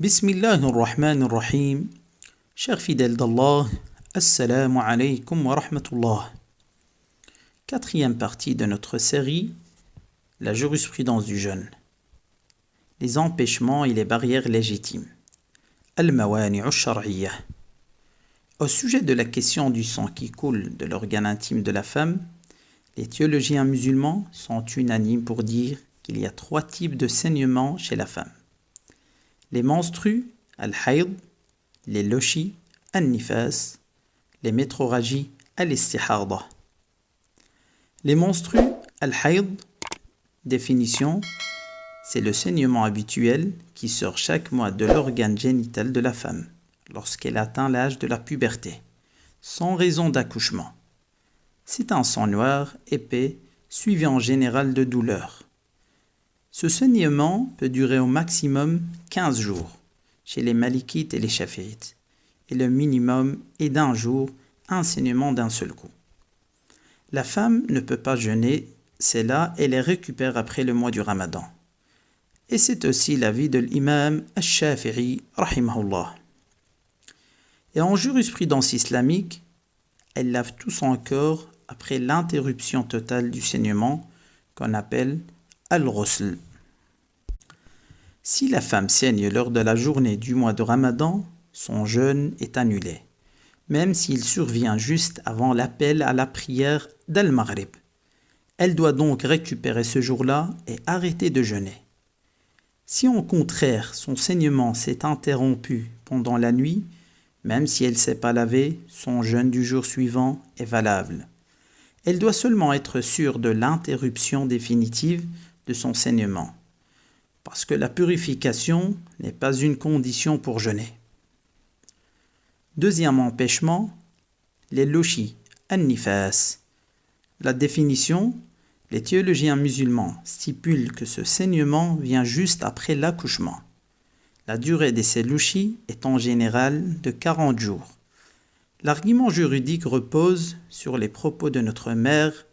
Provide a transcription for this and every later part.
Bismillahir-Rahmanir-Rahim. Chers fidèles d'Allah, Assalamu alaikum wa rahmatullah. Quatrième partie de notre série, la jurisprudence du jeûne. Les empêchements et les barrières légitimes. Al-Mawani'u Shar'iyya. Au sujet de la question du sang qui coule de l'organe intime de la femme, les théologiens musulmans sont unanimes pour dire qu'il y a 3 types de saignements chez la femme. Les menstrues, al-hayd, les lochis, al-nifas, les métrorragies, al-istihada. Les menstrues, al-hayd, définition, c'est le saignement habituel qui sort chaque mois de l'organe génital de la femme lorsqu'elle atteint l'âge de la puberté, sans raison d'accouchement. C'est un sang noir, épais, suivi en général de douleurs. Ce saignement peut durer au maximum 15 jours chez les malikites et les chafiites, et le minimum est d'1 jour, un saignement d'un seul coup. La femme ne peut pas jeûner, c'est là et les récupère après le mois du Ramadan. Et c'est aussi l'avis de l'imam al-Shafi'i, rahimahullah. Et en jurisprudence islamique, elle lave tout son corps après l'interruption totale du saignement qu'on appelle al-ghusl. Si la femme saigne lors de la journée du mois de Ramadan, son jeûne est annulé, même s'il survient juste avant l'appel à la prière d'Al-Maghrib. Elle doit donc récupérer ce jour-là et arrêter de jeûner. Si au contraire son saignement s'est interrompu pendant la nuit, même si elle ne s'est pas lavée, son jeûne du jour suivant est valable. Elle doit seulement être sûre de l'interruption définitive de son saignement, parce que la purification n'est pas une condition pour jeûner. Deuxième empêchement, les lochis, an-nifas. La définition, les théologiens musulmans stipulent que ce saignement vient juste après l'accouchement. La durée de ces lochis est en général de 40 jours. L'argument juridique repose sur les propos de notre mère,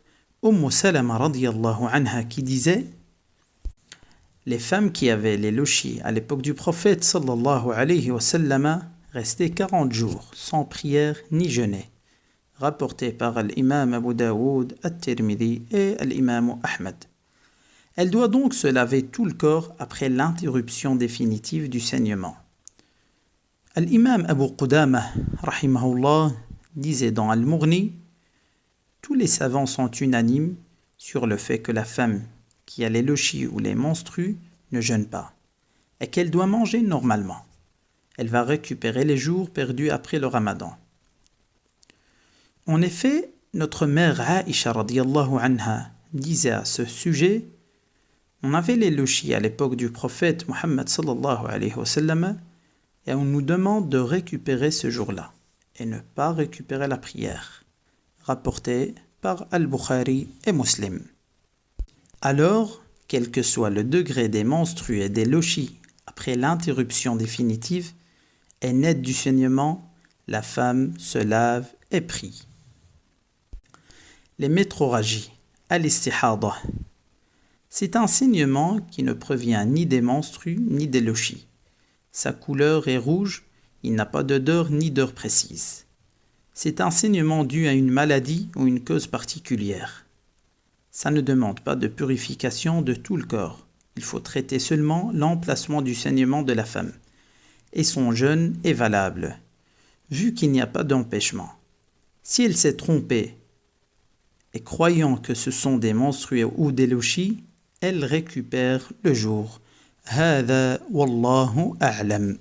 Salama radiyallahu anha, qui disait: les femmes qui avaient les lochis à l'époque du prophète sallallahu alayhi wa sallam restaient 40 jours sans prière ni jeûner. Rapporté par l'imam Abu Daoud, At-Tirmidhi et l'imam Ahmad. Elle doit donc se laver tout le corps après l'interruption définitive du saignement. L'imam Abu Qudamah, rahimahullah, disait dans Al-Mughni: tous les savants sont unanimes sur le fait que la femme qui a les lochis ou les menstrues ne jeûne pas, et qu'elle doit manger normalement. Elle va récupérer les jours perdus après le Ramadan. En effet, notre mère Aïcha radiyallahu anha disait à ce sujet: on avait les lochis à l'époque du prophète Muhammad sallallahu alayhi wa sallam, et on nous demande de récupérer ce jour-là, et ne pas récupérer la prière. Rapporté par Al-Bukhari et Muslim. Alors, quel que soit le degré des menstrues et des lochis après l'interruption définitive et nette du saignement, la femme se lave et prie. Les métrorragies, al-istihada. C'est un saignement qui ne provient ni des menstrues ni des lochis. Sa couleur est rouge, il n'a pas d'odeur ni d'heure précise. C'est un saignement dû à une maladie ou une cause particulière. Ça ne demande pas de purification de tout le corps. Il faut traiter seulement l'emplacement du saignement de la femme. Et son jeûne est valable, vu qu'il n'y a pas d'empêchement. Si elle s'est trompée, et croyant que ce sont des menstrues ou des lochis, elle récupère le jour. Hada wallahu a'lam.